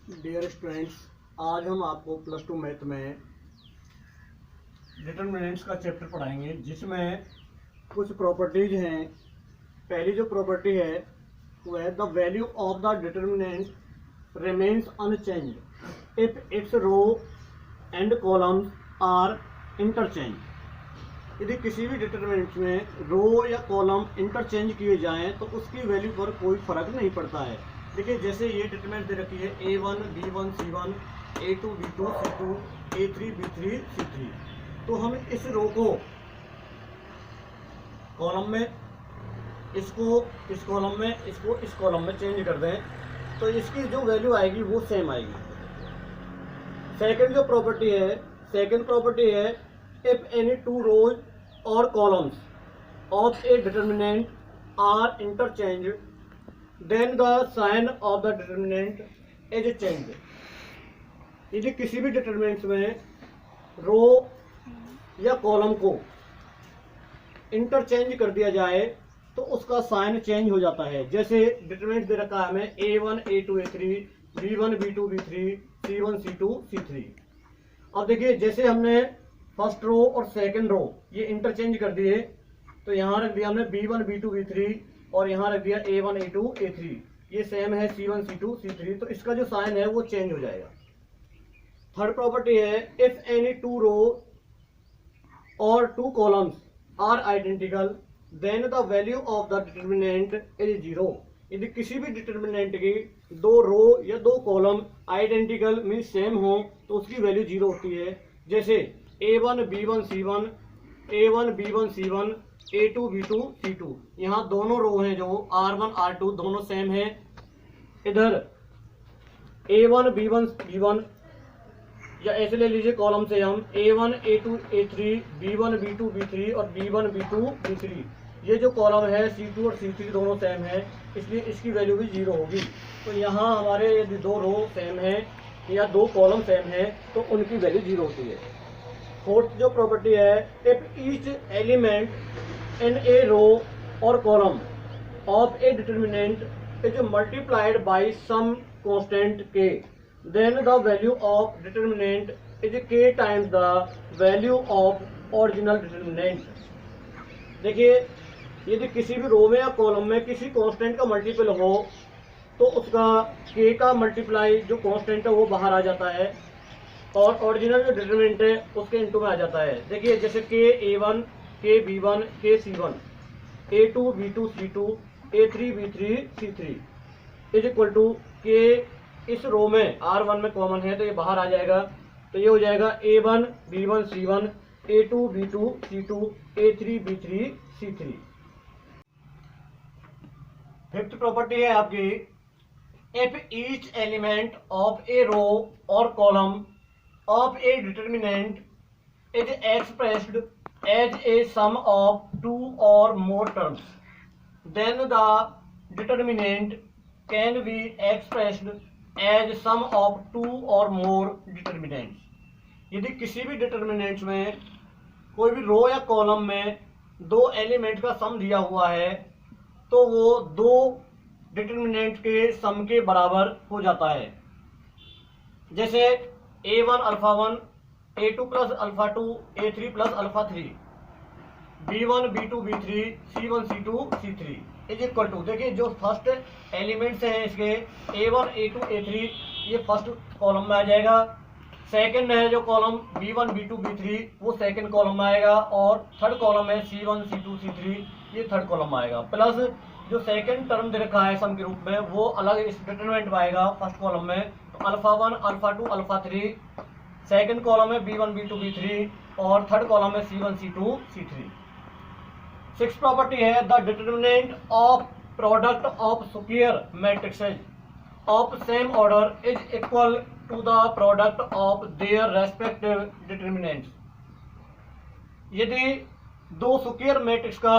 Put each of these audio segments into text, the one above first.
Dear students, आज हम आपको प्लस टू मैथ में डिटर्मिनेंट्स का चैप्टर पढ़ाएंगे, जिसमें कुछ प्रॉपर्टीज हैं। पहली जो प्रॉपर्टी है वो है the value of the determinant remains unchanged if its row and columns are interchange. यदि किसी भी डिटर्मिनेंट में रो या कॉलम इंटरचेंज किए जाएं तो उसकी वैल्यू पर कोई फर्क नहीं पड़ता है। देखिए, जैसे ये डिटरमिनेंट दे रखी है A1 B1 C1 A2 B2 C2 A3 B3 C3। तो हम इस रो को कॉलम में, इसको इस कॉलम में, इसको इस कॉलम में चेंज कर दें तो इसकी जो वैल्यू आएगी वो सेम आएगी। सेकंड जो प्रॉपर्टी है इफ एनी टू रोज और columns of a determinant are interchanged then the sign of the determinant is changed. यदि किसी भी डिटर्मिनेंट में रो या कॉलम को इंटरचेंज कर दिया जाए तो उसका साइन चेंज हो जाता है। जैसे डिटर्मिनेंट दे रखा है हमें A1 A2 A3 B1 B2 B3 C1 C2 C3। अब देखिए, जैसे हमने फर्स्ट रो और सेकंड रो ये इंटरचेंज कर दिए तो यहाँ रख दिया हमने B1 B2 B3 और यहाँ रख दिया A1 A2 A3। ये सेम है C1 C2 C3, तो इसका जो साइन है वो चेंज हो जाएगा। थर्ड प्रॉपर्टी है इफ एनी टू रो और two columns are identical then the value of the determinant is zero. यदि किसी भी डिटर्मिनेंट की दो रो या दो कॉलम आइडेंटिकल मीन सेम हो तो उसकी वैल्यू जीरो होती है। जैसे A1 B1 C1 A1 B1 C1 A2 B2 C2। यहाँ दोनों रो हैं जो R1 R2 दोनों सेम है। इधर A1 B1 B1 या ऐसे ले लीजिए कॉलम से हम A1 A2 A3 B1 B2 B3 और B1 B2 B3। ये जो कॉलम है C2 और C3 दोनों सेम है, इसलिए इसकी वैल्यू भी जीरो होगी। तो यहाँ हमारे यदि दो रो सेम है या दो कॉलम सेम है तो उनकी वैल्यू जीरो होती है। फोर्थ जो प्रॉपर्टी है if each element in a row और column of a determinant is multiplied by some constant k then the value of determinant is k times the value of original determinant। देखिए, यदि किसी भी रो में या column में किसी कांस्टेंट का मल्टीपल हो तो उसका k का मल्टीप्लाई जो कांस्टेंट है वो बाहर आ जाता है और ओरिजिनल जो डिटरमिनेंट है उसके इनटू में आ जाता है। देखिए, जैसे k A1 k B1 k C1 A2 B2 C2 A3 B3 C3 is equal to k। इस रो में R1 में कॉमन है तो ये बाहर आ जाएगा, तो ये हो जाएगा A1 B1 C1 A2 B2 C2 A3 B3 C3। Fifth property है आपकी if each element of a row और column of a determinant is expressed as a sum of two और more terms then the determinant can be expressed as sum of two और more determinants. यदि किसी भी determinants में कोई भी रो या कॉलम में दो एलिमेंट का सम दिया हुआ है तो वो दो डिटर्मिनेंट के सम के बराबर हो जाता है। जैसे A1 alpha 1 A2 plus alpha 2 A3 plus alpha 3 B1 B2 B3 C1 C2 C3 is equal to, देखिए जो फर्स्ट एलिमेंट्स हैं इसके A1 A2 A3 ये फर्स्ट कॉलम में आ जाएगा। सेकंड है जो कॉलम B1 B2 B3 वो सेकंड कॉलम में आएगा और थर्ड कॉलम है C1 C2 C3 ये थर्ड कॉलम में आएगा। प्लस जो सेकंड टर्म दे रखा है सम के रूप में वो अलग इस डिटरमिनेंट में आएगा फर्स्ट कॉलम में। तो alpha 1 alpha 2 alpha 3 second column है B1 B2 B3 और थर्ड कॉलम है C1 C2 C3। Six property है the determinant of product of square matrices of same order is equal to the product of their respective determinants. यदि दो square matrix का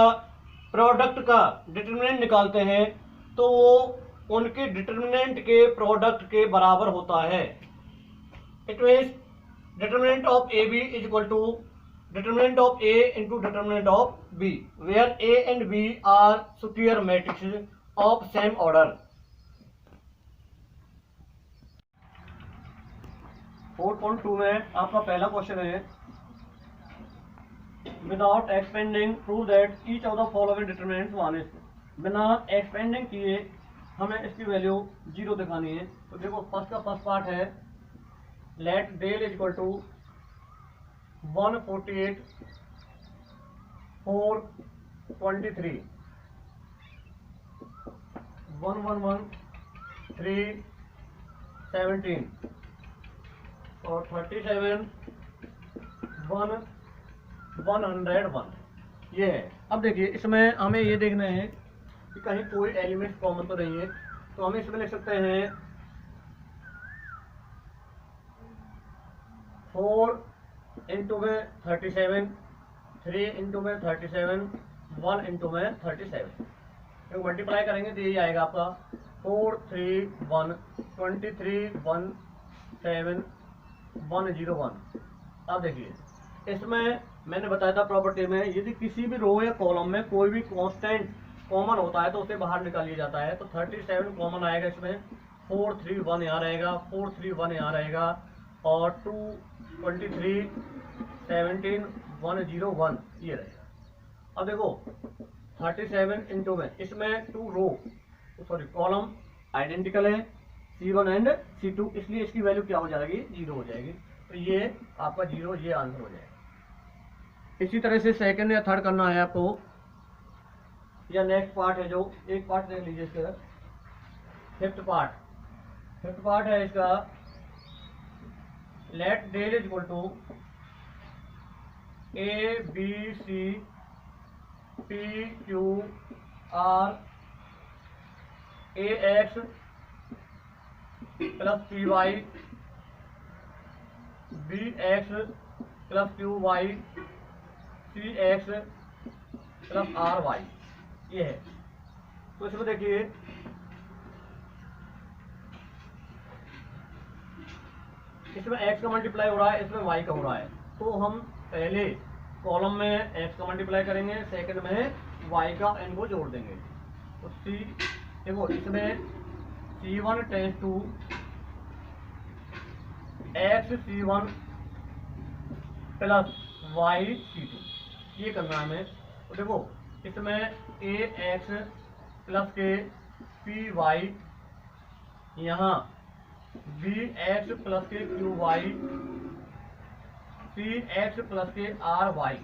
product का determinant निकालते हैं तो वो उनके डिटर्मिनेंट के प्रोडक्ट के बराबर होता है। It means determinant of A B is equal to determinant of A into determinant of B, where A and B are square matrices of same order। 4.2 में आपका पहला क्वेश्चन है, without expanding prove that each of the following determinants vanish. बिना expanding किए हमें इसकी value 0 दिखानी है। तो देखो फर्स्ट पार्ट है, let del is equal to 148 423 111 3 17 और 37 1 101 ये है। अब देखिए इसमें हमें ये देखना है कि कहीं कोई एलिमेंट कॉमन तो नहीं है, तो हम इसमें लिख सकते हैं 4 इंटू में 37, 3 इंटू में 37, 1 इंटू में 37। तो मल्टीप्लाई करेंगे तो यही आएगा आपका 4 3 1 23 1 7 101। अब देखिए इसमें मैंने बताया था प्रॉपर्टी में, यदि किसी भी रो या कॉलम में कोई भी कांस्टेंट कॉमन होता है तो उसे बाहर निकाल लिया जाता है। तो 37 कॉमन आएगा इसमें, 4 3 1 यहाँ रहेगा, 4 3 1 यहाँ रहेगा, और 2 23 17 101 ये रहेगा। अब देखो 37 इंटू में इसमें 2 रो कॉलम आइडेंटिकल है, C1 एंड C2, इसलिए इसकी वैल्यू क्या हो जाएगी, 0 हो जाएगी। तो ये आपका 0, ये आंसर हो जाएगा। इसी तरह से सेकंड या थर्ड करना है आपको, या नेक्स्ट पार्ट है, जो एक पार्ट देख लीजिए इसका, फिफ्थ पार्ट है इसका, let del is equal to ABC PQR AX plus PY BX plus QY CX plus RY ये है। तो इसमें देखिए इसमें x का मल्टीप्लाई हो रहा है, इसमें y का हो रहा है। तो हम पहले कॉलम में x का मल्टीप्लाई करेंगे, सेकंड में y का, एन को जोड़ देंगे। तो सी देखो इसमें C1 tends to x C1 plus y C2, ये करना है हमें। तो देखो इसमें AX प्लस के PY, यहाँ BX प्लस के QY, CX प्लस के RY,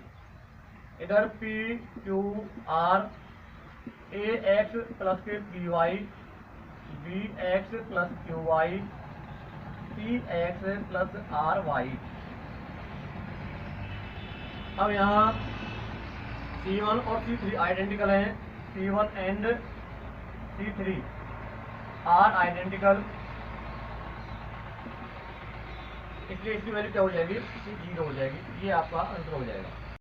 इधर PQR, AX प्लस के PY, BX plus QY, CX plus RY। अब यहाँ C1 और C3 आइडेंटिकल हैं, C1 and C3 are identical, इसलिए इसकी वैल्यू क्या हो जाएगी, 0 हो जाएगी। ये आपका आंसर हो जाएगा।